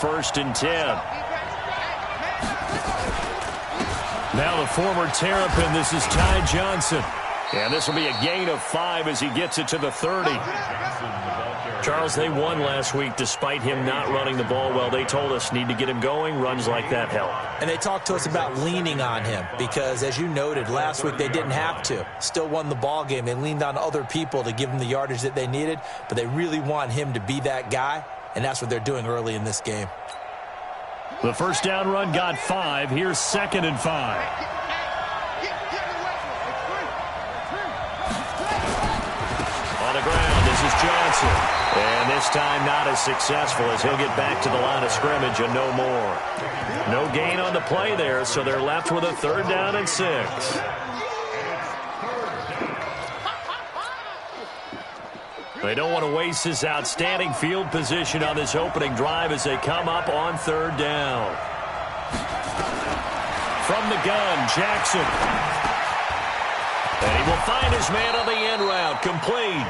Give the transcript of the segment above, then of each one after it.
1st and 10. Now the former Terrapin, this is Ty Johnson. And this will be a gain of 5 as he gets it to the 30. Charles, they won last week despite him not running the ball well. They told us need to get him going. Runs like that help. And they talked to us about leaning on him because, as you noted, last week they didn't have to. Still won the ball game. They leaned on other people to give them the yardage that they needed, but they really want him to be that guy, and that's what they're doing early in this game. The first down run got 5. Here's 2nd and 5. On the ground, this is Johnson. And this time not as successful as he'll get back to the line of scrimmage and no more. No gain on the play there, so they're left with a 3rd down and 6. They don't want to waste this outstanding field position on this opening drive as they come up on 3rd down. From the gun, Jackson. And he will find his man on the end route, complete.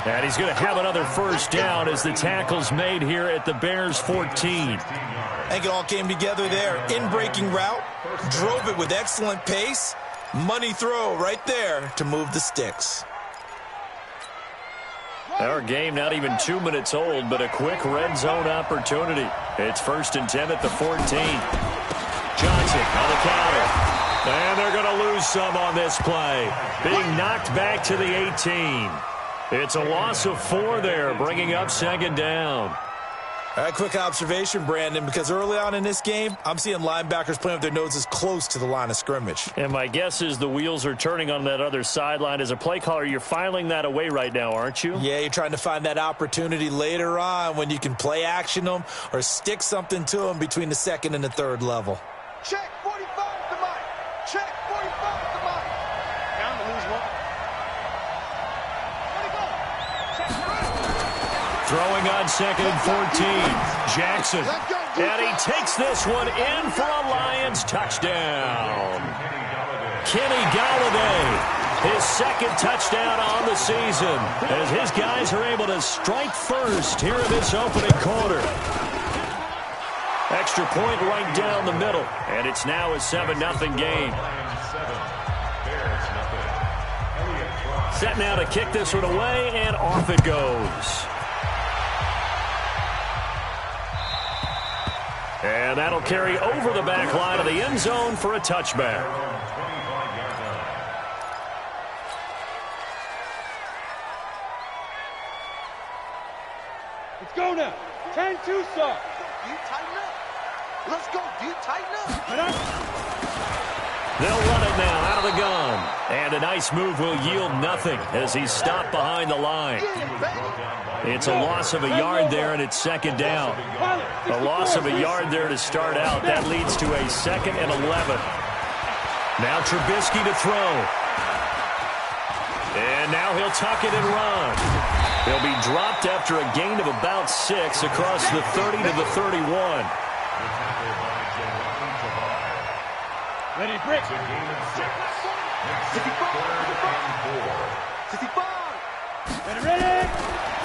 And he's going to have another 1st down as the tackle's made here at the Bears 14. I think it all came together there. In-breaking route, drove it with excellent pace. Money throw right there to move the sticks. Our game not even 2 minutes old, but a quick red zone opportunity. It's 1st and 10 at the 14. Johnson on the counter. And they're going to lose some on this play. Being knocked back to the 18. It's a loss of 4 there, bringing up 2nd down. All right, quick observation, Brandon, because early on in this game, I'm seeing linebackers playing with their noses close to the line of scrimmage. And my guess is the wheels are turning on that other sideline. As a play caller, you're filing that away right now, aren't you? Yeah, you're trying to find that opportunity later on when you can play action them or stick something to them between the 2nd and the 3rd level. Check 45 to Mike. Check 45 to Mike. Down to lose 1. Let it go. Throwing on 2nd and 14. Jackson. And he takes this one in for a Lions touchdown. Kenny Golladay, his 2nd touchdown on the season, as his guys are able to strike first here in this opening quarter. Extra point right down the middle, and it's now a 7-0 game. Set now to kick this one away, and off it goes. And that'll carry over the back line of the end zone for a touchback. Let's go now. 10-2, sir. Do you tighten up? Let's go. Do you tighten up? They'll run it now out of the gun. And a nice move will yield nothing as he's stopped behind the line. It's a loss of a yard there, and it's 2nd down. A loss of a yard there to start out. That leads to a 2nd and 11. Now Trubisky to throw. And now he'll tuck it and run. He'll be dropped after a gain of about 6 across the 30 to the 31. Ready, break. 55. Ready.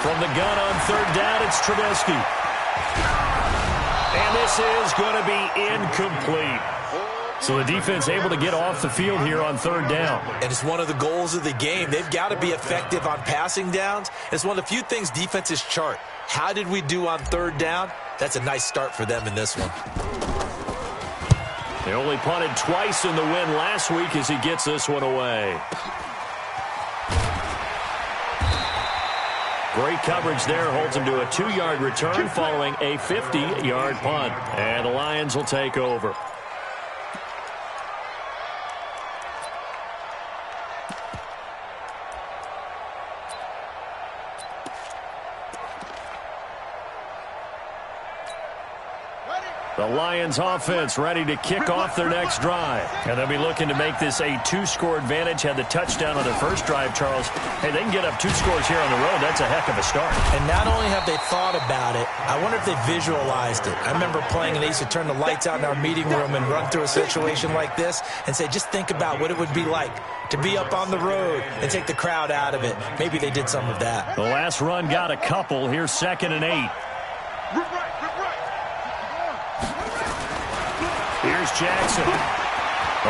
From the gun on 3rd down, it's Trubisky. And this is going to be incomplete. So the defense able to get off the field here on 3rd down. And it's one of the goals of the game. They've got to be effective on passing downs. It's one of the few things defenses chart. How did we do on 3rd down? That's a nice start for them in this one. They only punted twice in the win last week as he gets this one away. Great coverage there, holds him to a 2-yard return following a 50-yard punt. And the Lions will take over. The Lions offense ready to kick off their next drive. And they'll be looking to make this a 2-score advantage. Had the touchdown on their first drive, Charles. Hey, they can get up 2 scores here on the road. That's a heck of a start. And not only have they thought about it, I wonder if they visualized it. I remember playing and they used to turn the lights out in our meeting room and run through a situation like this and say, just think about what it would be like to be up on the road and take the crowd out of it. Maybe they did some of that. The last run got a couple. Here's 2nd and 8. Here's Jackson.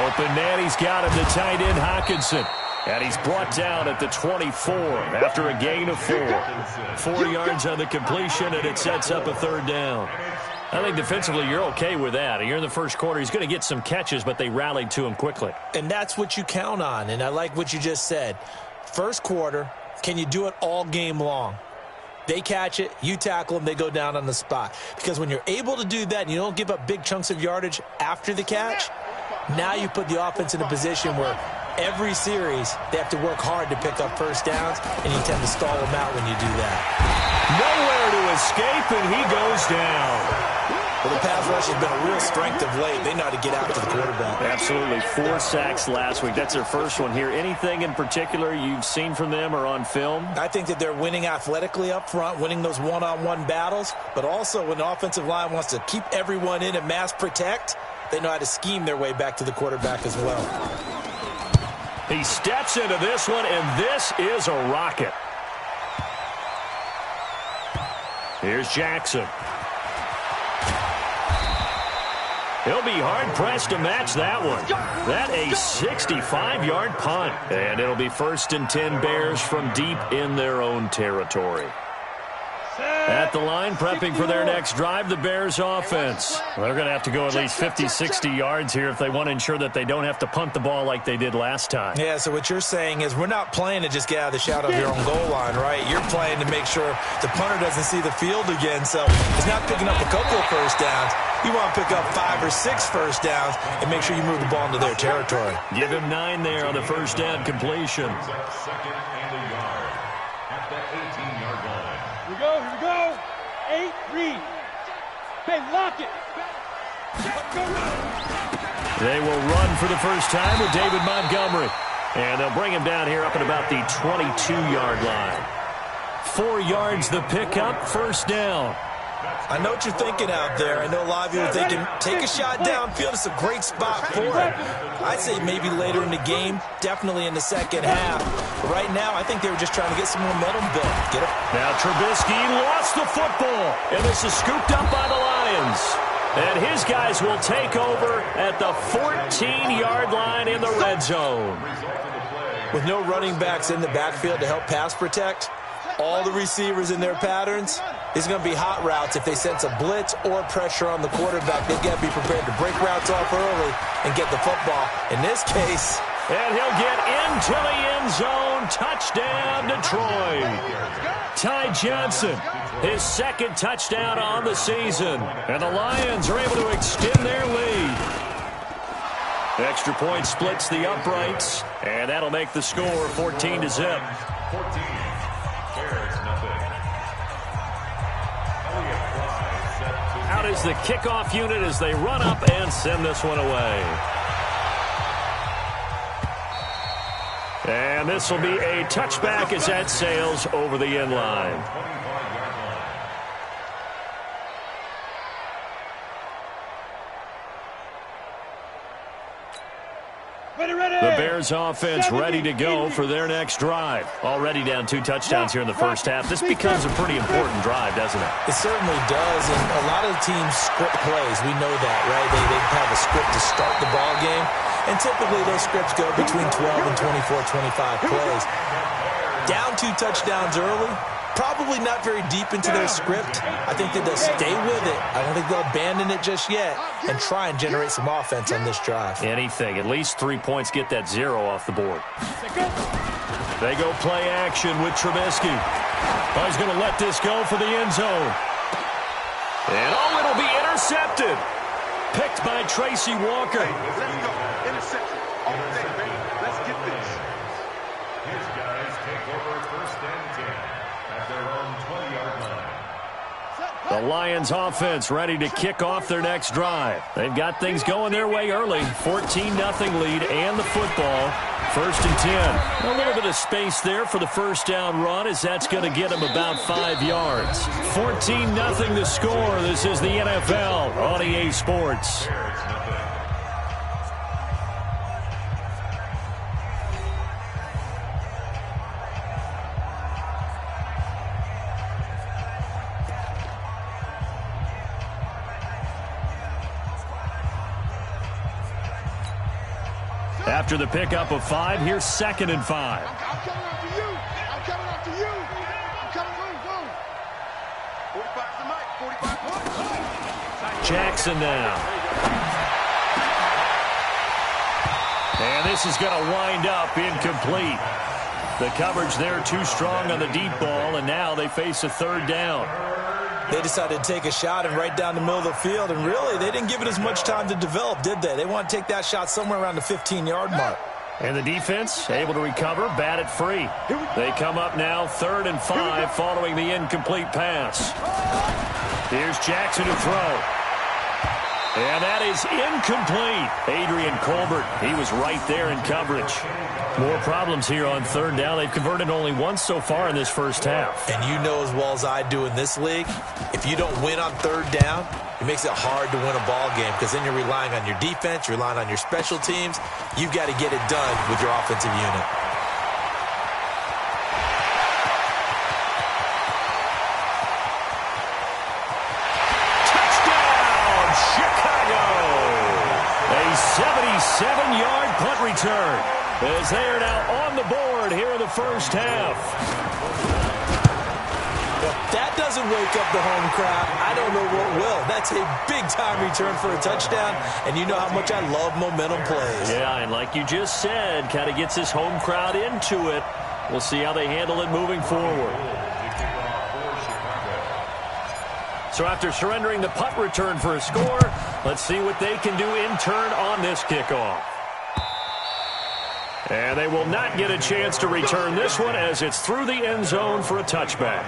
Open man, he's got him, the tight end Hawkinson. And he's brought down at the 24 after a gain of 4. 4 yards on the completion, and it sets up a third down. I think defensively you're okay with that. You're in the first quarter. He's going to get some catches, but they rallied to him quickly. And that's what you count on, and I like what you just said. First quarter, can you do it all game long? They catch it, you tackle them, they go down on the spot. Because when you're able to do that and you don't give up big chunks of yardage after the catch, now you put the offense in a position where every series they have to work hard to pick up first downs, and you tend to stall them out when you do that. Nowhere to escape, and he goes down. Well, the pass rush has been a real strength of late. They know how to get after the quarterback. Absolutely. 4 sacks last week. That's their first one here. Anything in particular you've seen from them or on film? I think that they're winning athletically up front, winning those one-on-one battles, but also when the offensive line wants to keep everyone in and mass protect, they know how to scheme their way back to the quarterback as well. He steps into this one, and this is a rocket. Here's Jackson. He'll be hard-pressed to match that one. That a 65-yard punt. And it'll be 1st and 10 Bears from deep in their own territory. At the line, prepping for their next drive, the Bears offense. They're going to have to go at least 50, 60 yards here if they want to ensure that they don't have to punt the ball like they did last time. Yeah, so what you're saying is we're not playing to just get out of the shadow of your own goal line, right? You're playing to make sure the punter doesn't see the field again. So it's not picking up a couple of first downs. You want to pick up 5 or 6 first downs and make sure you move the ball into their territory. Give him 9 there on the first down completion. Here we go. 8, read. Hey, lock it. They will run for the first time with David Montgomery. And they'll bring him down here up at about the 22-yard line. 4 yards the pickup, first down. I know what you're thinking out there. I know a lot of you are thinking, take a shot downfield. It's a great spot for it. I'd say maybe later in the game, definitely in the second half. But right now, I think they were just trying to get some momentum built. Get it? Now Trubisky lost the football, and this is scooped up by the Lions. And his guys will take over at the 14-yard line in the red zone. With no running backs in the backfield to help pass protect, all the receivers in their patterns, it's going to be hot routes if they sense a blitz or pressure on the quarterback. They've got to be prepared to break routes off early and get the football. In this case, and he'll get into the end zone. Touchdown, Detroit. Ty Johnson, his 2nd touchdown on the season. And the Lions are able to extend their lead. Extra point splits the uprights, and that'll make the score 14-0. Out is the kickoff unit as they run up and send this one away. And this will be a touchback as that sails over the end line. The Bears offense ready to go for their next drive. Already down 2 touchdowns here in the first half. This becomes a pretty important drive, doesn't it? It certainly does, and a lot of the teams script plays. We know that, right? They have a script to start the ball game, and typically those scripts go between 12 and 24, 25 plays. Down 2 touchdowns early, probably not very deep into their script. I think that they'll stay with it. I don't think they'll abandon it just yet and try and generate some offense on this drive. Anything. At least 3 points, get that 0 off the board. They go play action with Trubisky. Oh, he's going to let this go for the end zone. And oh, it'll be intercepted. Picked by Tracy Walker. Let's go. Interception. All day, baby. Let's get this. His guys take over 1st and 10 at their own 20-yard line. The Lions offense ready to kick off their next drive. They've got things going their way early. 14-0 lead and the football. 1st and 10. A little bit of space there for the first down run as that's going to get them about 5 yards. 14-0 the score. This is the NFL on EA Sports. After the pickup of 5, here's 2nd and 5. I'm coming after you. I'm coming after you. I'm coming. Boom. 45's the mic. 45 points. Jackson now. And this is going to wind up incomplete. The coverage there too strong on the deep ball, and now they face a 3rd down. They decided to take a shot and right down the middle of the field, and really, they didn't give it as much time to develop, did they? They want to take that shot somewhere around the 15-yard mark. And the defense able to recover, bat it free. They come up now 3rd and 5 following the incomplete pass. Here's Jackson to throw. And that is incomplete. Adrian Colbert, he was right there in coverage. More problems here on 3rd down. They've converted only once so far in this first half. And you know as well as I do in this league, if you don't win on 3rd down, it makes it hard to win a ball game because then you're relying on your defense, you're relying on your special teams. You've got to get it done with your offensive unit. Touchdown, Chicago! A 77-yard punt return. As they are now on the board here in the first half. If that doesn't wake up the home crowd, I don't know what will. That's a big-time return for a touchdown, and you know how much I love momentum plays. Yeah, and like you just said, kind of gets this home crowd into it. We'll see how they handle it moving forward. So after surrendering the punt return for a score, let's see what they can do in turn on this kickoff. And they will not get a chance to return this one as it's through the end zone for a touchback.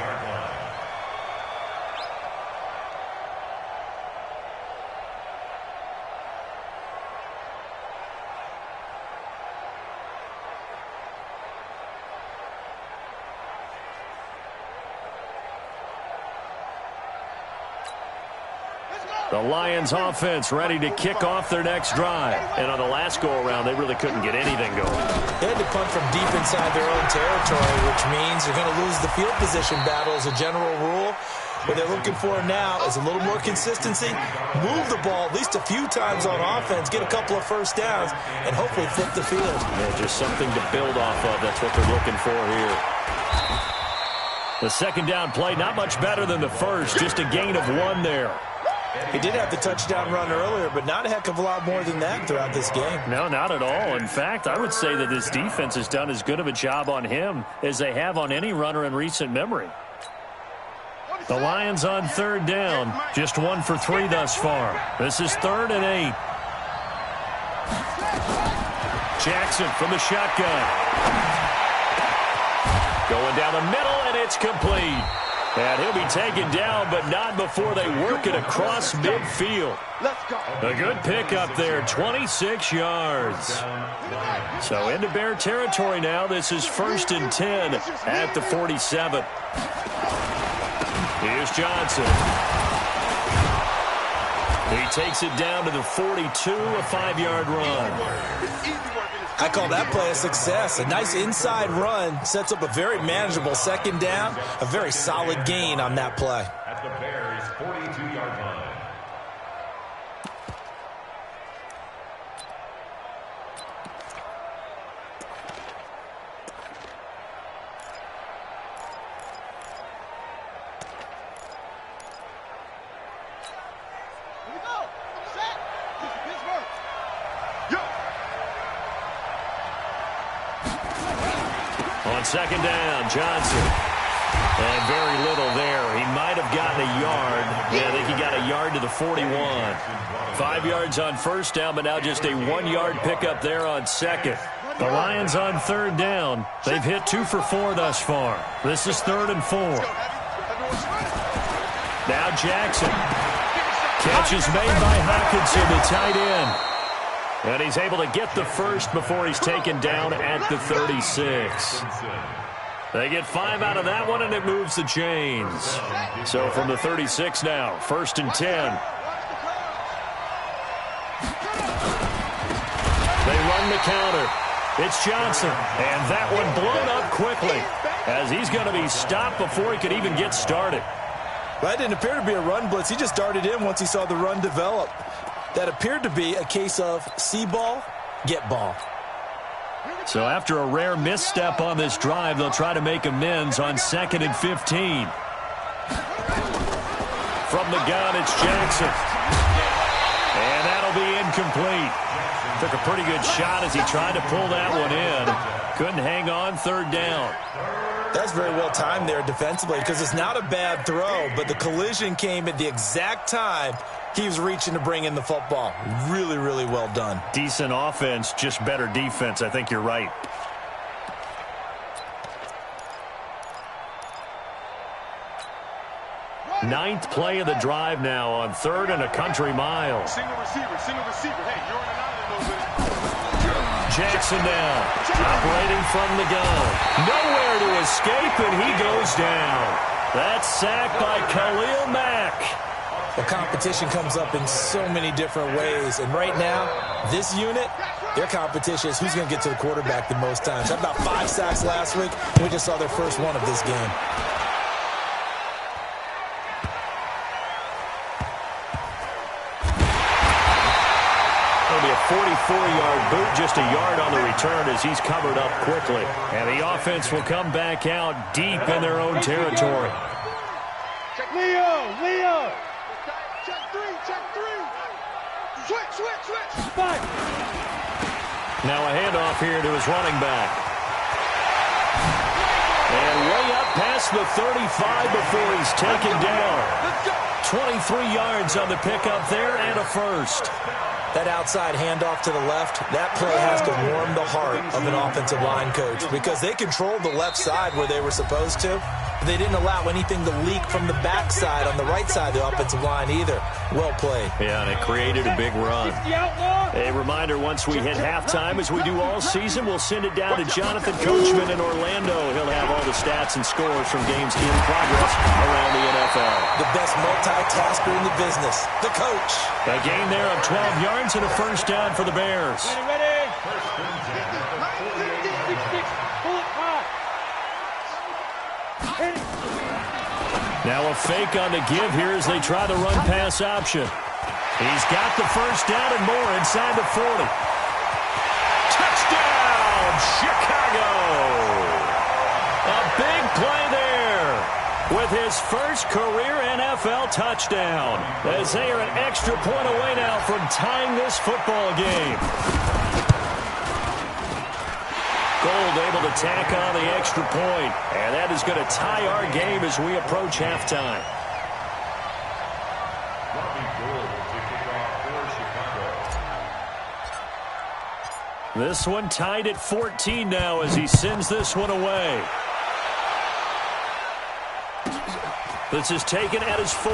The Lions offense ready to kick off their next drive. And on the last go-around, they really couldn't get anything going. They had to punt from deep inside their own territory, which means they're going to lose the field position battle as a general rule. What they're looking for now is a little more consistency, move the ball at least a few times on offense, get a couple of first downs, and hopefully flip the field. Yeah, just something to build off of. That's what they're looking for here. The 2nd down play, not much better than the first, just a gain of 1 there. He did have the touchdown run earlier, but not a heck of a lot more than that throughout this game. No, not at all. In fact, I would say that this defense has done as good of a job on him as they have on any runner in recent memory. The Lions on 3rd down, just 1 for 3 thus far. This is 3rd and 8. Jackson from the shotgun. Going down the middle, and it's complete. And he'll be taken down, but not before they work it across midfield. A good pickup there, 26 yards. So into Bear territory now. This is 1st and 10 at the 47. Here's Johnson. He takes it down to the 42, a 5-yard run. I call that play a success. A nice inside run sets up a very manageable 2nd down. A very solid gain on that play. At the Bears' 42-yard line. Here we go. Set. This is Pittsburgh. Yo. On 2nd down, Johnson. And very little there. He might have gotten a yard. Yeah, I think he got a yard to the 41. 5 yards on 1st down, but now just a 1-yard pickup there on 2nd. The Lions on 3rd down. They've hit 2 for 4 thus far. This is 3rd and 4. Now Jackson. Catch is made by Hockenson, the tight end. And he's able to get the first before he's taken down at the 36. They get 5 out of that one, and it moves the chains. So from the 36 now, 1st and 10. They run the counter. It's Johnson, and that one blown up quickly as he's going to be stopped before he could even get started. That didn't appear to be a run blitz. He just darted in once he saw the run develop. That appeared to be a case of see ball, get ball. So after a rare misstep on this drive, they'll try to make amends on 2nd and 15. From the gun, it's Jackson. And that'll be incomplete. Took a pretty good shot as he tried to pull that one in. Couldn't hang on, 3rd down. That's very well timed there defensively because it's not a bad throw, but the collision came at the exact time he was reaching to bring in the football. Really, really well done. Decent offense, just better defense. I think you're right. Ninth play of the drive now on 3rd and a country mile. Single receiver. Hey, you're on an island over there. Jackson now, operating from the gun. Nowhere to escape, and he goes down. That's sacked by Khalil Mack. The competition comes up in so many different ways, and right now, this unit, their competition is who's going to get to the quarterback the most times. Had about 5 sacks last week, and we just saw their first one of this game. It'll be a 44-yard boot, just a yard on the return as he's covered up quickly. And the offense will come back out deep in their own territory. Leo. Check three. Switch. Back. Now a handoff here to his running back. And way up past the 35 before he's taken down. 23 yards on the pickup there and a first. That outside handoff to the left, that play has to warm the heart of an offensive line coach because they controlled the left side where they were supposed to. But they didn't allow anything to leak from the backside on the right side of the offensive line either. Well played. Yeah, and it created a big run. A reminder, once we hit halftime, as we do all season, we'll send it down to Jonathan Coachman in Orlando. He'll have all the stats and scores from games in progress around the NFL. The best multitasker in the business, the coach. A gain there of 12 yards and a first down for the Bears. Ready. Now a fake on the give here as they try the run-pass option. He's got the first down and more inside the 40. Touchdown, Chicago! A big play there with his first career NFL touchdown as they are an extra point away now from tying this football game. Gold able to tack on the extra point, and that is going to tie our game as we approach halftime. This one tied at 14 now as he sends this one away. This is taken at his 4.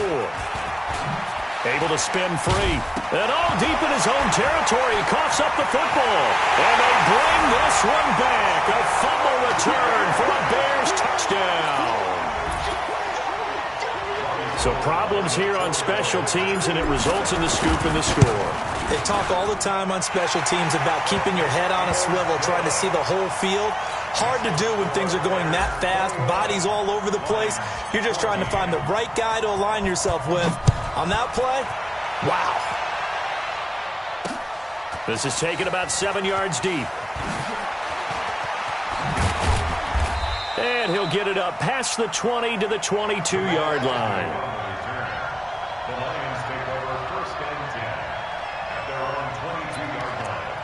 Able to spin free. And all deep in his own territory. He coughs up the football. And they bring this one back. A fumble return for a Bears touchdown. So problems here on special teams, and it results in the scoop and the score. They talk all the time on special teams about keeping your head on a swivel, trying to see the whole field. Hard to do when things are going that fast, bodies all over the place. You're just trying to find the right guy to align yourself with. On that play, wow. This is taken about 7 yards deep. And he'll get it up past the 20 to the 22-yard line. The Lions take over 1st and 10 at their own 22-yard line.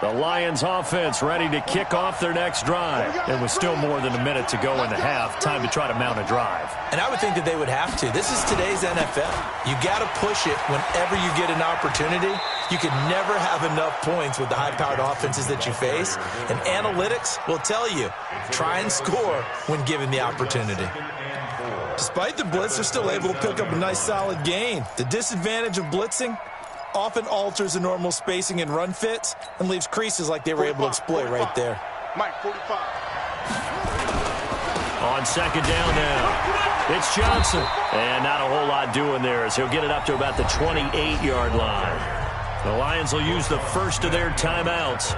The Lions offense ready to kick off their next drive. And with still more than a minute to go in the half, time to try to mount a drive. And I would think that they would have to. This is today's NFL. You got to push it whenever you get an opportunity. You can never have enough points with the high-powered offenses that you face. And analytics will tell you, try and score when given the opportunity. Despite the blitz, they're still able to pick up a nice solid gain. The disadvantage of blitzing often alters the normal spacing and run fits and leaves creases like they were able to exploit right there. Mike, 45. On 2nd down now, it's Johnson. And not a whole lot doing there as he'll get it up to about the 28-yard line. The Lions will use the first of their timeouts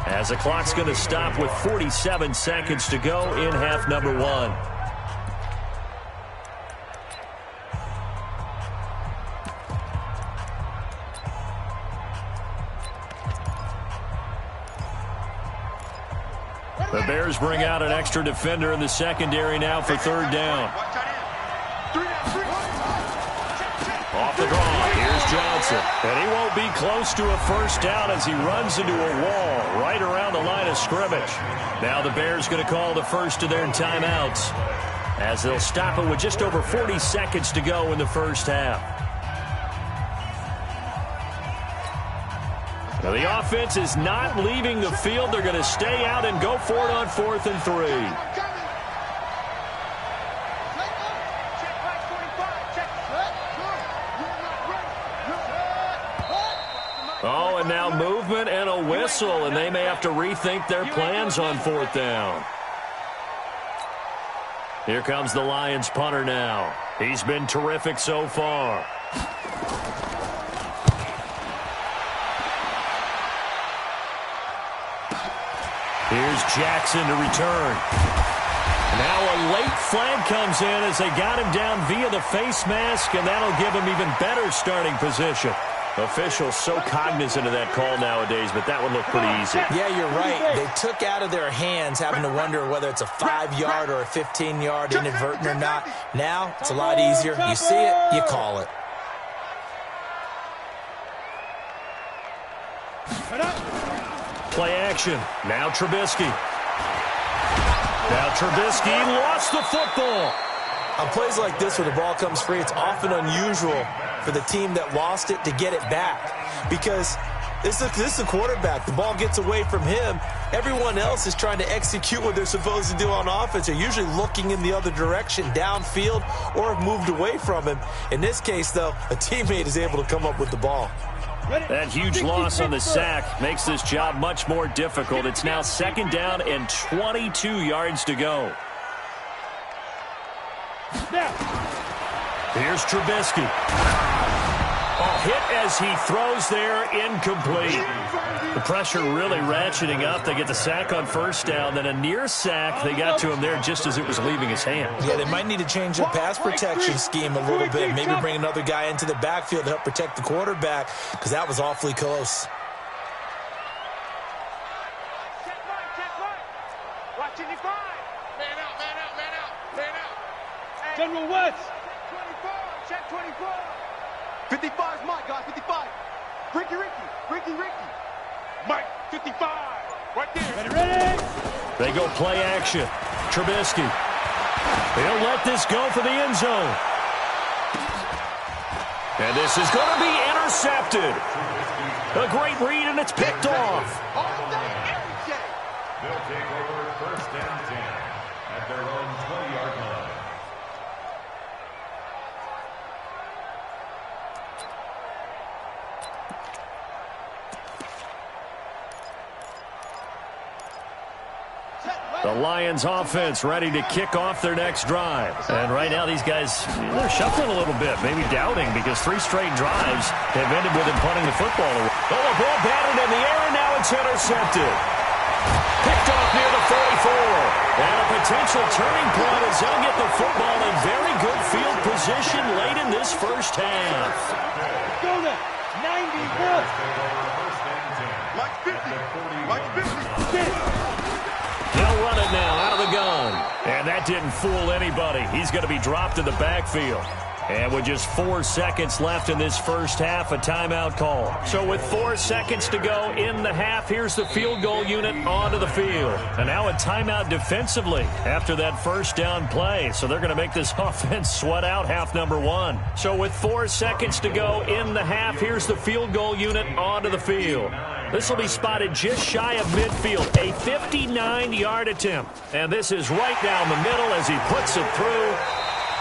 as the clock's going to stop with 47 seconds to go in half number 1. The Bears bring out an extra defender in the secondary now for third down. Off the draw, here's Johnson. And he won't be close to a first down as he runs into a wall right around the line of scrimmage. Now the Bears going to call the first of their timeouts as they'll stop it with just over 40 seconds to go in the first half. Now the offense is not leaving the field. They're going to stay out and go for it on 4th and 3. Oh, and now movement and a whistle, and they may have to rethink their plans on 4th down. Here comes the Lions punter now. He's been terrific so far. Here's Jackson to return. Now a late flag comes in as they got him down via the face mask, and that'll give him even better starting position. Officials so cognizant of that call nowadays, but that would look pretty easy. Yeah, you're right. They took out of their hands having to wonder whether it's a 5-yard or a 15-yard inadvertent or not. Now it's a lot easier. You see it, you call it. Play action. Now Trubisky. Now Trubisky lost the football. On plays like this where the ball comes free, it's often unusual for the team that lost it to get it back because this is the quarterback. The ball gets away from him. Everyone else is trying to execute what they're supposed to do on offense. They're usually looking in the other direction, downfield, or have moved away from him. In this case, though, a teammate is able to come up with the ball. That huge loss on the sack makes this job much more difficult. It's now 2nd down and 22 yards to go. Here's Trubisky. Oh, hit as he throws there, incomplete. The pressure really ratcheting up. They get the sack on 1st down, then a near sack. They got to him there just as it was leaving his hand. Yeah, they might need to change their pass protection scheme a little bit. Maybe bring another guy into the backfield to help protect the quarterback because that was awfully close. General West. 25. Check 24. 55 is Mike, guys. 55. Ricky. Mike, 55. Right there. Ready. They go play action. Trubisky. They'll let this go for the end zone. And this is going to be intercepted. A great read, and it's picked off. They'll take over 1st and 10 at their own 20-yard line. The Lions offense ready to kick off their next drive. And right now these guys, they're shuffling a little bit, maybe doubting because 3 straight drives have ended with them punting the football away. Oh, a ball batted in the air, and now it's intercepted. Picked off near the 44. And a potential turning point as they'll get the football in very good field position late in this first half. Go there. 91. Mike 50. Mike 50. They'll run it now out of the gun. And that didn't fool anybody. He's going to be dropped in the backfield. And with just 4 seconds left in this first half, a timeout call. So with 4 seconds to go in the half, here's the field goal unit onto the field. And now a timeout defensively after that first down play. So they're going to make this offense sweat out half number 1. So with 4 seconds to go in the half, here's the field goal unit onto the field. This will be spotted just shy of midfield, a 59-yard attempt. And this is right down the middle as he puts it through.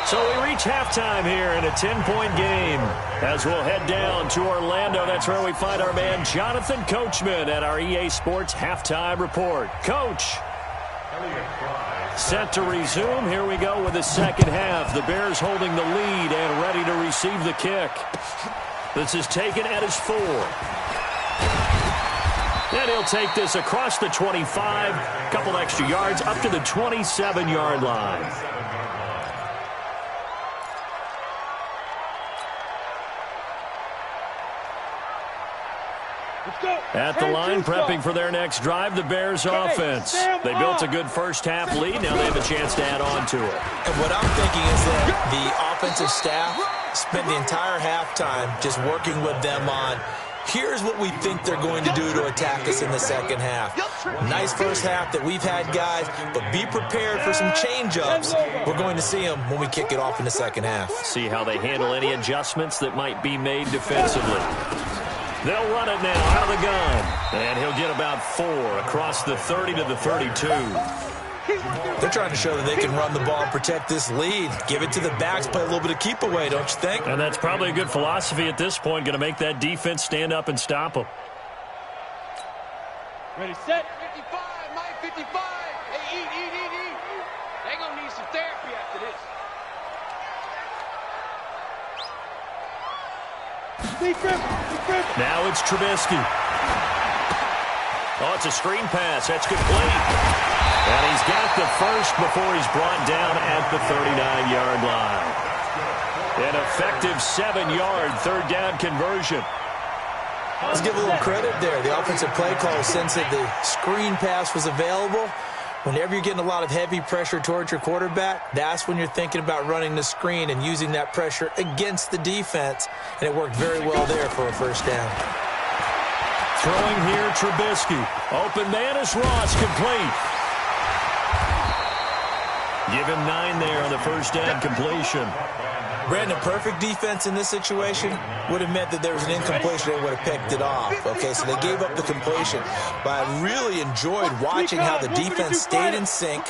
So we reach halftime here in a 10-point game. As we'll head down to Orlando, that's where we find our man Jonathan Coachman at our EA Sports Halftime Report. Coach, set to resume. Here we go with the second half. The Bears holding the lead and ready to receive the kick. This is taken at his 4. And he'll take this across the 25, a couple extra yards, up to the 27-yard line. At the line, prepping for their next drive, the Bears offense. They built a good first-half lead. Now they have a chance to add on to it. And what I'm thinking is that the offensive staff spent the entire halftime just working with them on, here's what we think they're going to do to attack us in the second half. Nice first half that we've had, guys, but be prepared for some change-ups. We're going to see them when we kick it off in the second half. See how they handle any adjustments that might be made defensively. They'll run it now out of the gun. And he'll get about 4 across the 30 to the 32. They're trying to show that they can run the ball and protect this lead. Give it to the backs, play a little bit of keep away, don't you think? And that's probably a good philosophy at this point, going to make that defense stand up and stop them. Ready, set. 55, Mike, 55. Hey, eat. They're going to need some therapy after this. Now it's Trubisky. Oh, it's a screen pass. That's complete. And he's got the first before he's brought down at the 39-yard line. An effective 7-yard third down conversion. Let's give a little credit there. The offensive play call sensed that the screen pass was available. Whenever you're getting a lot of heavy pressure towards your quarterback, that's when you're thinking about running the screen and using that pressure against the defense. And it worked very well there for a first down. Throwing here, Trubisky. Open man is Ross, complete. Give him 9 there on the first down completion. Brandon, perfect defense in this situation would have meant that there was an incompletion. They would have picked it off. Okay, so they gave up the completion. But I really enjoyed watching how the defense stayed in sync,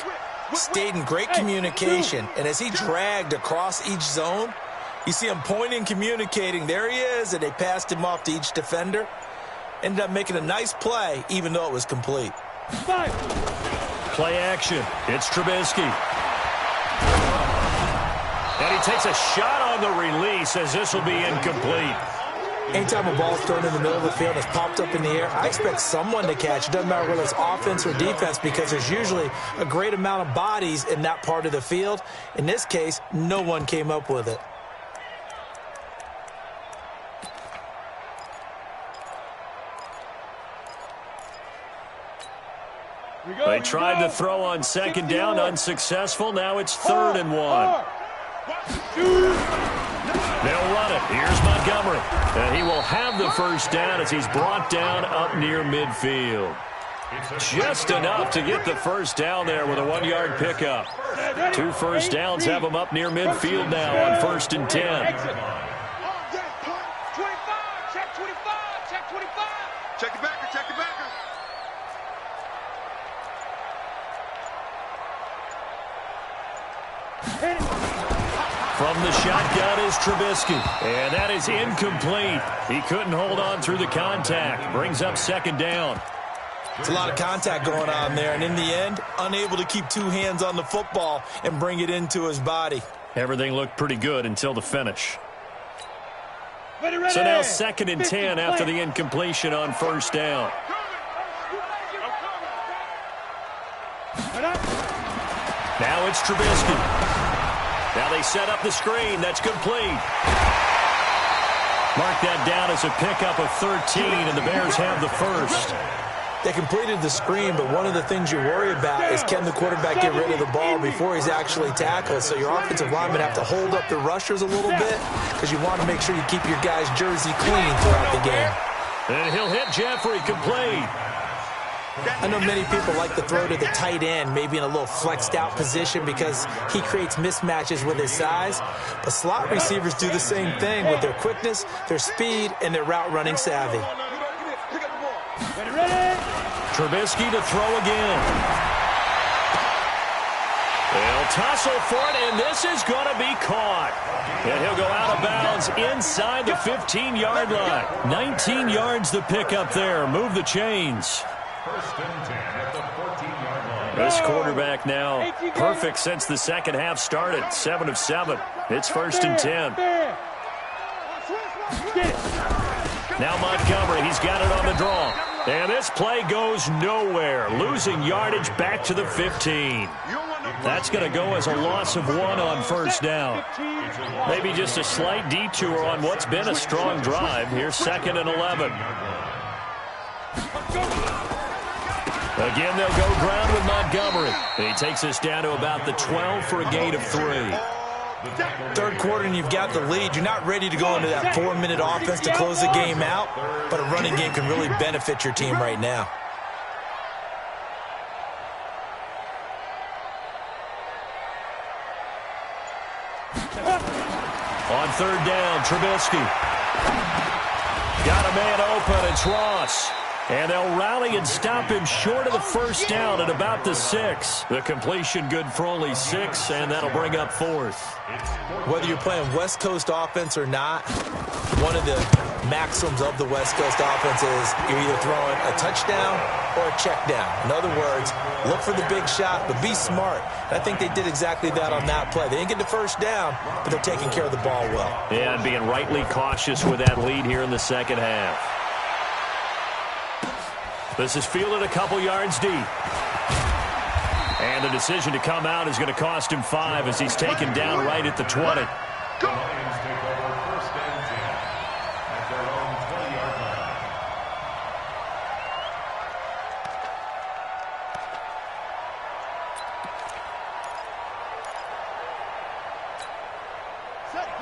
stayed in great communication. And as he dragged across each zone, you see him pointing, communicating. There he is, and they passed him off to each defender. Ended up making a nice play, even though it was complete. Play action. It's Trubisky. And he takes a shot on the release as this will be incomplete. Anytime a ball's thrown in the middle of the field and it's popped up in the air, I expect someone to catch. It doesn't matter whether it's offense or defense because there's usually a great amount of bodies in that part of the field. In this case, no one came up with it. They tried to throw on second down, unsuccessful. Now it's 3rd and 1. They'll run it. Here's Montgomery. And he will have the first down as he's brought down up near midfield. Just enough to get the first down there with a 1-yard pickup. 2 first downs have him up near midfield now on 1st and 10. Check the backer, check the backer. From the shotgun is Trubisky. And that is incomplete. He couldn't hold on through the contact. Brings up 2nd down. It's a lot of contact going on there. And in the end, unable to keep 2 hands on the football and bring it into his body. Everything looked pretty good until the finish. So now 2nd and 10 after the incompletion on 1st down. Now it's Trubisky. Now they set up the screen. That's complete. Mark that down as a pickup of 13, and the Bears have the first. They completed the screen, but one of the things you worry about is can the quarterback get rid of the ball before he's actually tackled. So your offensive linemen have to hold up the rushers a little bit because you want to make sure you keep your guy's jersey clean throughout the game. And he'll hit Jeffrey, complete. I know many people like to throw to the tight end, maybe in a little flexed out position because he creates mismatches with his size. But slot receivers do the same thing with their quickness, their speed, and their route running savvy. Trubisky to throw again. They'll tussle for it, and this is going to be caught. And he'll go out of bounds inside the 15-yard line. 19 yards the pickup there. Move the chains. 1st and 10 at the 14-yard line. This quarterback now perfect since the second half started. 7 of 7. It's 1st and 10. Now Montgomery, he's got it on the draw. And this play goes nowhere. Losing yardage back to the 15. That's going to go as a loss of 1 on 1st down. Maybe just a slight detour on what's been a strong drive. Here's 2nd and 11. Again, they'll go ground with Montgomery. He takes us down to about the 12 for a gain of 3. Third quarter and you've got the lead. You're not ready to go into that 4-minute offense to close the game out, but a running game can really benefit your team right now. On third down, Trubisky. Got a man open. It's Ross. And they'll rally and stop him short of the first down at about the 6. The completion good for only 6, and that'll bring up 4th. Whether you're playing West Coast offense or not, one of the maxims of the West Coast offense is you're either throwing a touchdown or a check down. In other words, look for the big shot, but be smart. And I think they did exactly that on that play. They didn't get the first down, but they're taking care of the ball well. And being rightly cautious with that lead here in the second half. This is fielded a couple yards deep. And the decision to come out is going to cost him 5 as he's taken down right at the 20. The Lions take over first and 10 at their own 20-yard line.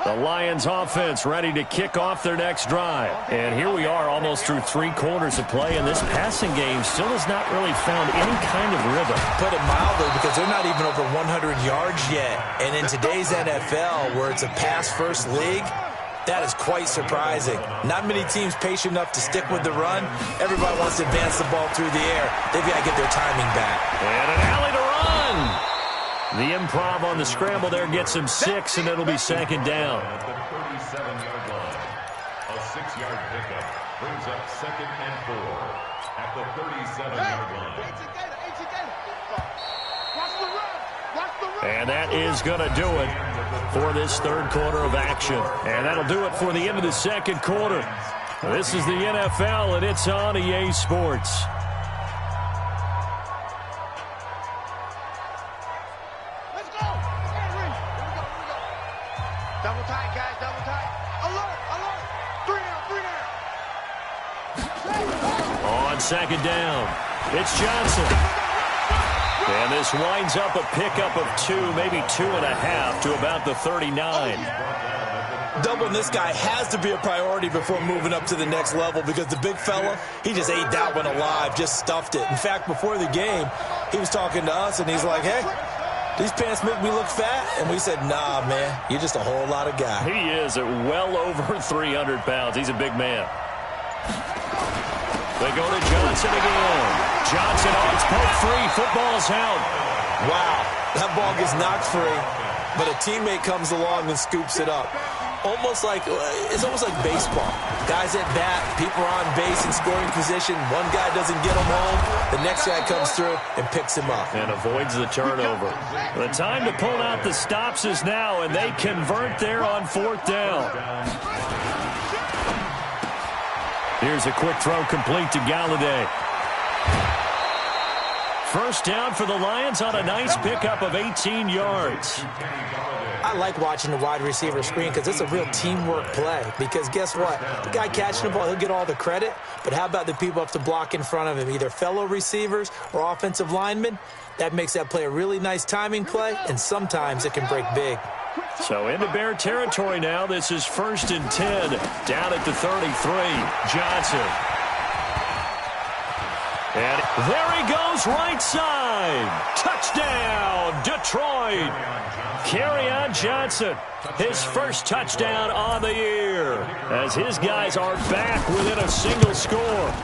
The Lions offense ready to kick off their next drive. And here we are almost through 3 quarters of play, and this passing game still has not really found any kind of rhythm. Put it mildly, because they're not even over 100 yards yet. And in today's NFL, where it's a pass-first league, that is quite surprising. Not many teams patient enough to stick with the run. Everybody wants to advance the ball through the air. They've got to get their timing back. And an alley to run. The improv on the scramble there gets him 6, and it'll be second down. At the 37-yard line, a 6-yard pickup brings up second and 4 at the 37-yard line. And that is going to do it for this third quarter of action. And that'll do it for the end of the second quarter. This is the NFL, and it's on EA Sports. Double tight, guys, double tight. Alert, alert. 3 down. On second down, it's Johnson. And this winds up a pickup of 2, maybe 2.5 to about the 39. Doubling this guy has to be a priority before moving up to the next level, because the big fella, he just ate that one alive, just stuffed it. In fact, before the game, he was talking to us, and he's like, hey, these pants make me look fat? And we said, nah, man, you're just a whole lot of guy. He is at well over 300 pounds. He's a big man. They go to Johnson again. Johnson, oh, it's poked free. Football's out. Wow, that ball gets knocked free, but a teammate comes along and scoops it up. It's almost like baseball. Guys at bat, people are on base in scoring position. One guy doesn't get him home. The next guy comes through and picks him up. And avoids the turnover. The time to pull out the stops is now, and they convert there on 4th down. Here's a quick throw complete to Galladay. First down for the Lions on a nice pickup of 18 yards. I like watching the wide receiver screen because it's a real teamwork play. Because guess what? The guy catching the ball, he'll get all the credit. But how about the people up to block in front of him, either fellow receivers or offensive linemen? That makes that play a really nice timing play, and sometimes it can break big. So into Bear territory now. This is 1st and 10 down at the 33. Johnson. And there he goes, right side. Touchdown, Detroit. Kerryon Johnson, his first touchdown on the year, as his guys are back within a single score.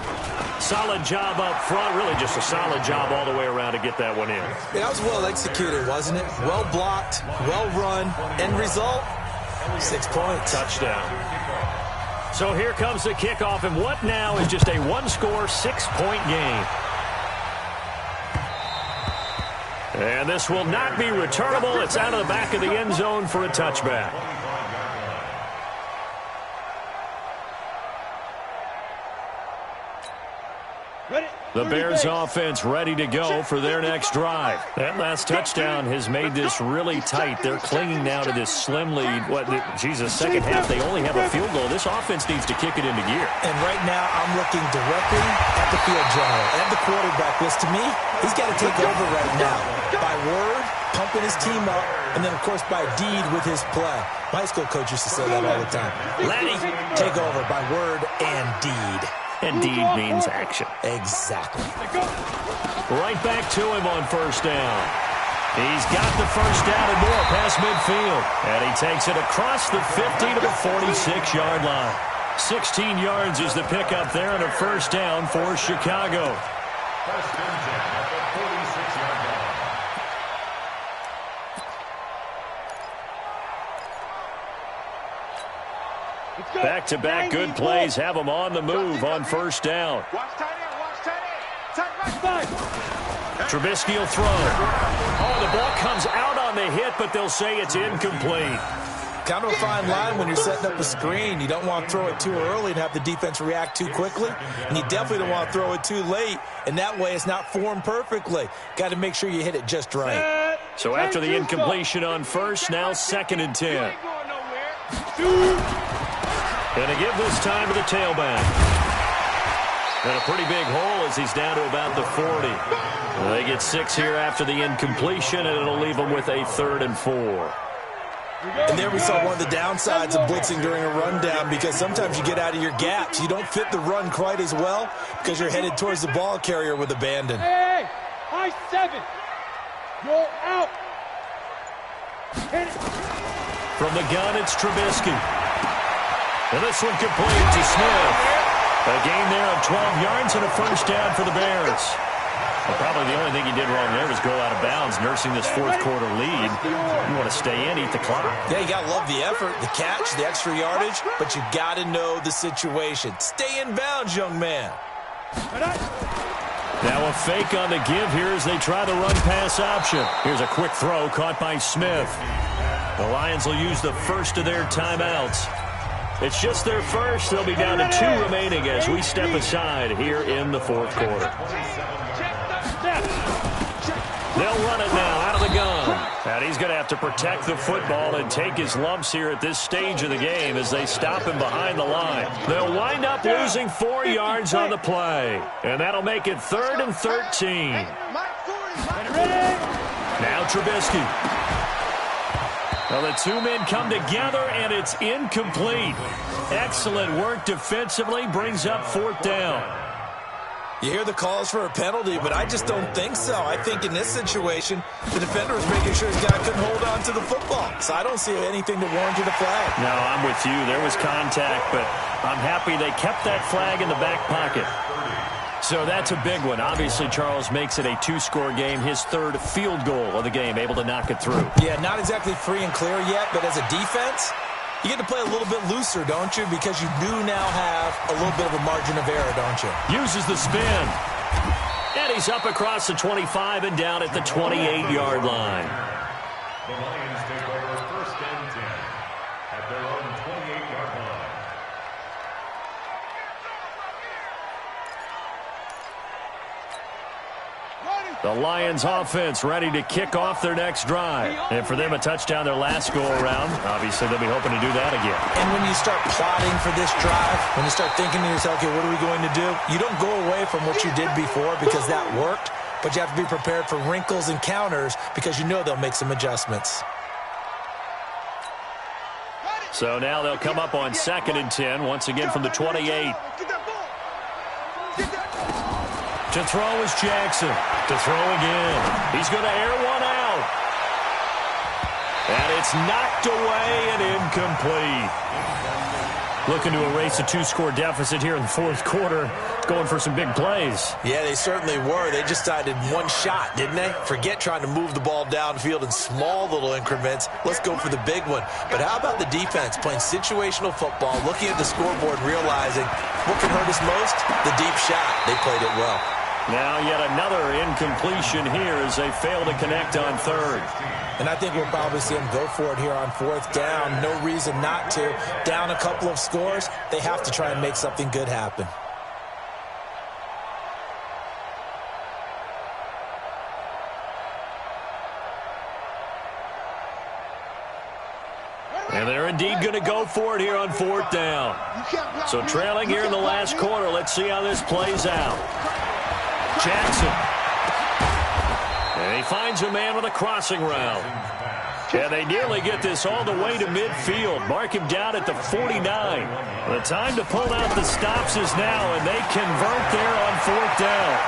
Solid job up front, really just a solid job all the way around to get that one in. Yeah, that was well executed, wasn't it? Well blocked, well run. End result, 6 points. Touchdown. So here comes the kickoff, and what now is just a one-score, 6-point game. And this will not be returnable. It's out of the back of the end zone for a touchback. The Bears offense ready to go for their next drive. That last touchdown has made this really tight. They're clinging now to this slim lead. Second half, they only have a field goal. This offense needs to kick it into gear. And right now, I'm looking directly at the field general and the quarterback, which to me, he's got to take over right now. By word, pumping his team up, and then, of course, by deed with his play. My high school coach used to say that all the time. Lenny, take over by word and deed. And deed means action. Exactly. Right back to him on first down. He's got the first down and more past midfield. And he takes it across the 50 to the 46-yard line. 16 yards is the pickup there and a first down for Chicago. First and 10 at the 46-yard line. Back-to-back good plays have them on the move on first down. Trubisky will throw. Oh, the ball comes out on the hit, but they'll say it's incomplete. Kind of a fine line when you're setting up a screen. You don't want to throw it too early and have the defense react too quickly. And you definitely don't want to throw it too late. And that way it's not formed perfectly. Got to make sure you hit it just right. So after the incompletion on first, now 2nd and 10. Going to give this time to the tailback. And a pretty big hole as he's down to about the 40. They get 6 here after the incompletion, and it'll leave them with a 3rd and 4. And there we saw one of the downsides of blitzing during a rundown, because sometimes you get out of your gaps. You don't fit the run quite as well because you're headed towards the ball carrier with abandon. Hey, high 7. You're out. From the gun, it's Trubisky. And this one complete to Smith. A gain there of 12 yards and a first down for the Bears. Well, probably the only thing he did wrong there was go out of bounds, nursing this fourth-quarter lead. You want to stay in, eat the clock. Yeah, you got to love the effort, the catch, the extra yardage, but you got to know the situation. Stay in bounds, young man. Now a fake on the give here as they try the run-pass option. Here's a quick throw caught by Smith. The Lions will use the first of their timeouts. It's just their first. They'll be down to 2 remaining as we step aside here in the fourth quarter. They'll run it now out of the gun. And he's going to have to protect the football and take his lumps here at this stage of the game as they stop him behind the line. They'll wind up losing 4 yards on the play. And that'll make it 3rd and 13. Now Trubisky. Well, the 2 men come together, and it's incomplete. Excellent work defensively, brings up 4th down. You hear the calls for a penalty, but I just don't think so. I think in this situation, the defender was making sure his guy couldn't hold on to the football. So I don't see anything to warrant you the flag. No, I'm with you. There was contact, but I'm happy they kept that flag in the back pocket. So that's a big one. Obviously, Charles makes it a 2-score game, his 3rd field goal of the game, able to knock it through. Yeah, not exactly free and clear yet, but as a defense, you get to play a little bit looser, don't you? Because you do now have a little bit of a margin of error, don't you? Uses the spin. And he's up across the 25 and down at the 28-yard line. The Lions take over 1st and 10 at their own 28-yard line. The Lions offense ready to kick off their next drive. And for them, a touchdown their last go-around. Obviously, they'll be hoping to do that again. And when you start plotting for this drive, when you start thinking to yourself, okay, what are we going to do? You don't go away from what you did before because that worked, but you have to be prepared for wrinkles and counters because you know they'll make some adjustments. So now they'll come up on 2nd and 10, once again from the 28. To throw is Jackson. To throw again. He's going to air one out. And it's knocked away and incomplete. Looking to erase a 2-score deficit here in the fourth quarter. Going for some big plays. Yeah, they certainly were. They just decided one shot, didn't they? Forget trying to move the ball downfield in small little increments. Let's go for the big one. But how about the defense playing situational football, looking at the scoreboard, realizing what can hurt us most? The deep shot. They played it well. Now yet another incompletion here as they fail to connect on 3rd. And I think we'll probably see them go for it here on 4th down. No reason not to. Down a couple of scores, they have to try and make something good happen. going to go for it here on 4th down. So trailing here in the last quarter. Let's see how this plays out. Jackson. And he finds a man with a crossing route. And they nearly get this all the way to midfield. Mark him down at the 49. The time to pull out the stops is now, and they convert there on 4th down.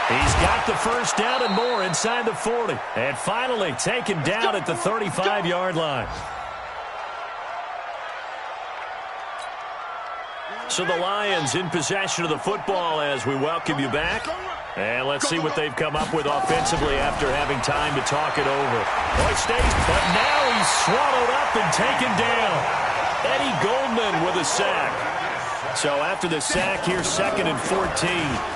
He's got the first down and more inside the 40. And finally taken down at the 35-yard line. So the Lions in possession of the football as we welcome you back. And let's see what they've come up with offensively after having time to talk it over. Boy stays, but now he's swallowed up and taken down. Eddie Goldman with a sack. So after the sack here, 2nd and 14.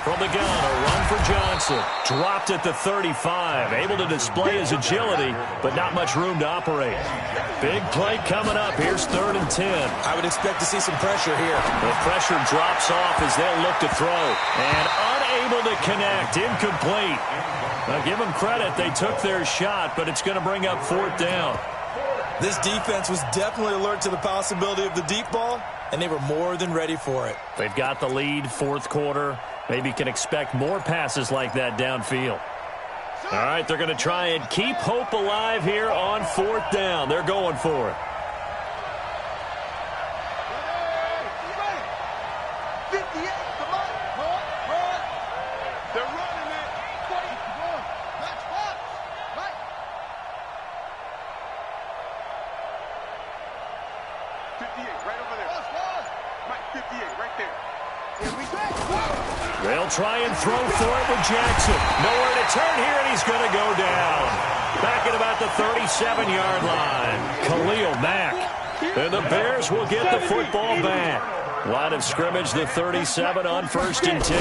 From the gun, a run for Johnson. Dropped at the 35. Able to display his agility, but not much room to operate. Big play coming up. Here's 3rd and 10. I would expect to see some pressure here. The pressure drops off as they'll look to throw. And unable to connect. Incomplete. Now give them credit. They took their shot, but it's going to bring up 4th down. This defense was definitely alert to the possibility of the deep ball, and they were more than ready for it. They've got the lead, 4th quarter. Maybe can expect more passes like that downfield. All right, they're going to try and keep hope alive here on 4th down. They're going for it. They'll try and throw for it with Jackson. Nowhere to turn here, and he's going to go down. Back at about the 37-yard line. Khalil Mack. And the Bears will get the football back. Line of scrimmage, the 37 on 1st and 10.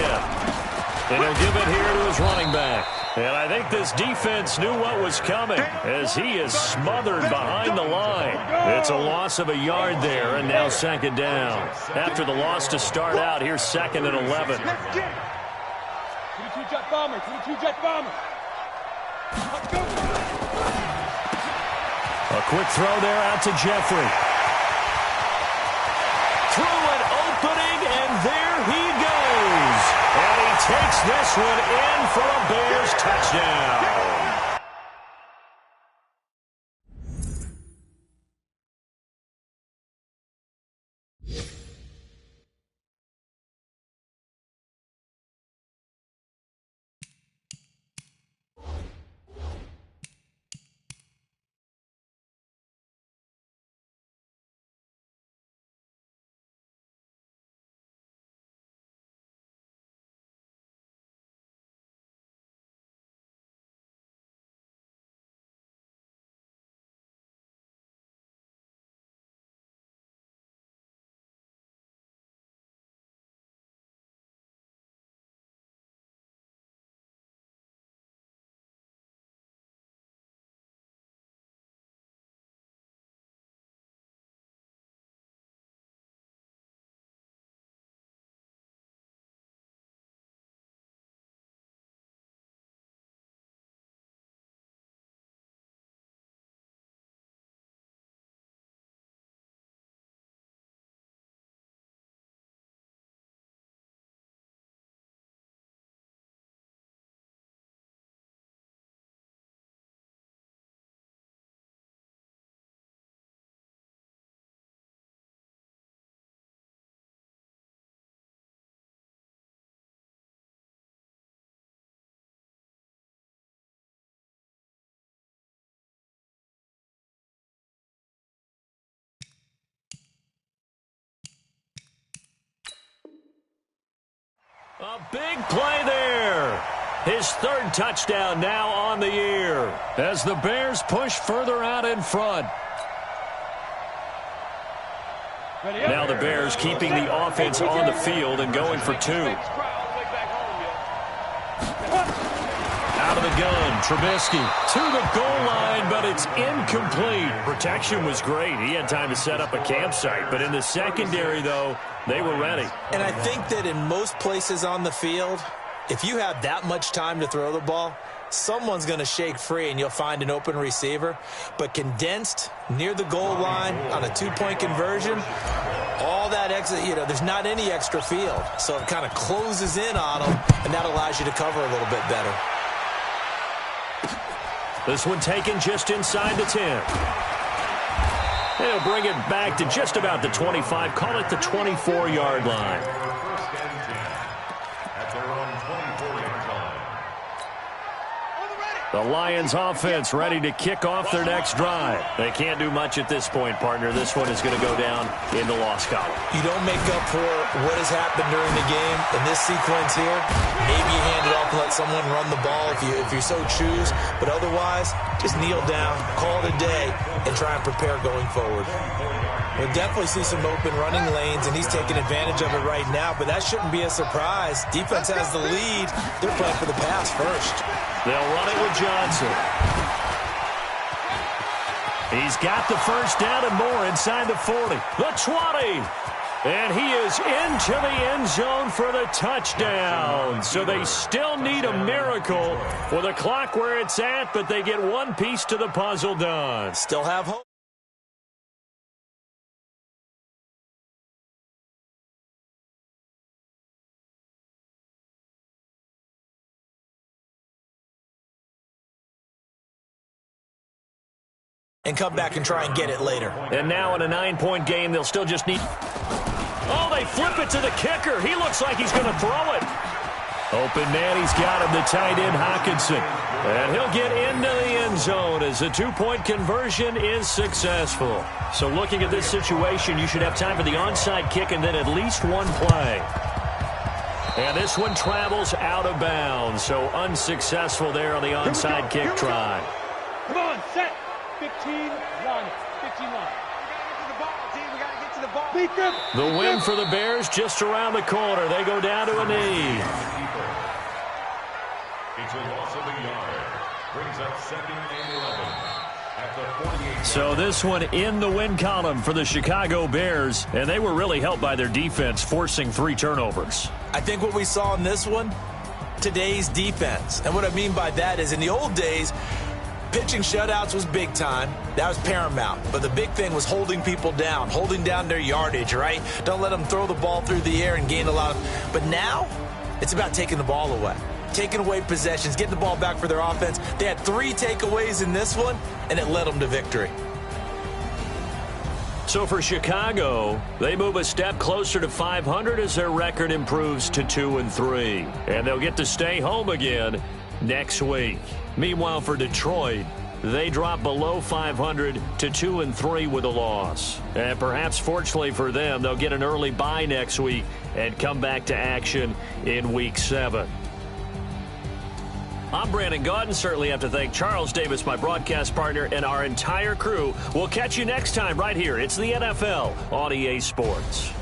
And he'll give it here to his running back. And I think this defense knew what was coming as he is smothered behind the line. It's a loss of a yard there, and now 2nd down. After the loss to start out, here's 2nd and 11. 22 jet bomber, 22 jet bomber. A quick throw there out to Jeffrey. Through an opening, and there he goes. And he takes this one in for a Bears touchdown. A big play there. His 3rd touchdown now on the year as the Bears push further out in front. Now the Bears keeping the offense on the field and going for 2. Out of the gun, Trubisky to the goal line, but it's incomplete. Protection was great. He had time to set up a campsite, but in the secondary, though, they were ready. And I think that in most places on the field, if you have that much time to throw the ball, someone's going to shake free and you'll find an open receiver. But condensed near the goal line on a two-point conversion, all that extra, there's not any extra field. So it kind of closes in on them, and that allows you to cover a little bit better. This one taken just inside the 10. They'll bring it back to just about the 25. Call it the 24-yard line. First and 10 at their own 24-yard line. The Lions offense ready to kick off their next drive. They can't do much at this point, partner. This one is going to go down in the loss column. You don't make up for what has happened during the game in this sequence here. Maybe you hand it off and let someone run the ball if you so choose. But otherwise, just kneel down, call it a day, and try and prepare going forward. We'll definitely see some open running lanes, and he's taking advantage of it right now. But that shouldn't be a surprise. Defense has the lead. They're playing for the pass first. They'll run it with Johnson. He's got the first down and more inside the 40. The 20. And he is into the end zone for the touchdown. So they still need a miracle with the clock where it's at, but they get one piece to the puzzle done. Still have hope. And come back and try and get it later. And now in a 9-point game, they'll still just need... Oh, they flip it to the kicker. He looks like he's going to throw it. Open man, he's got him, the tight end, Hockenson. And he'll get into the end zone as the two-point conversion is successful. So looking at this situation, you should have time for the onside kick and then at least one play. And this one travels out of bounds, so unsuccessful there on the onside kick try. Come on, set. 15, run. 15, run. We got to get to the ball, team. We got to get to the ball. Beat them. The win for the Bears just around the corner. They go down to a knee. It's a loss of a yard. Brings up 2nd and 11 at the 48. So this one in the win column for the Chicago Bears, and they were really helped by their defense, forcing 3 turnovers. I think what we saw in this one, today's defense. And what I mean by that is in the old days, pitching shutouts was big time. That was paramount. But the big thing was holding people down, holding down their yardage, right? Don't let them throw the ball through the air and gain a lot of... But now, it's about taking the ball away. Taking away possessions, getting the ball back for their offense. They had 3 takeaways in this one, and it led them to victory. So for Chicago, they move a step closer to 500 as their record improves to 2-3. And they'll get to stay home again next week. Meanwhile, for Detroit, they drop below 500 to 2-3 with a loss. And perhaps fortunately for them, they'll get an early bye next week and come back to action in Week 7. I'm Brandon Gaudin. Certainly have to thank Charles Davis, my broadcast partner, and our entire crew. We'll catch you next time right here. It's the NFL on EA Sports.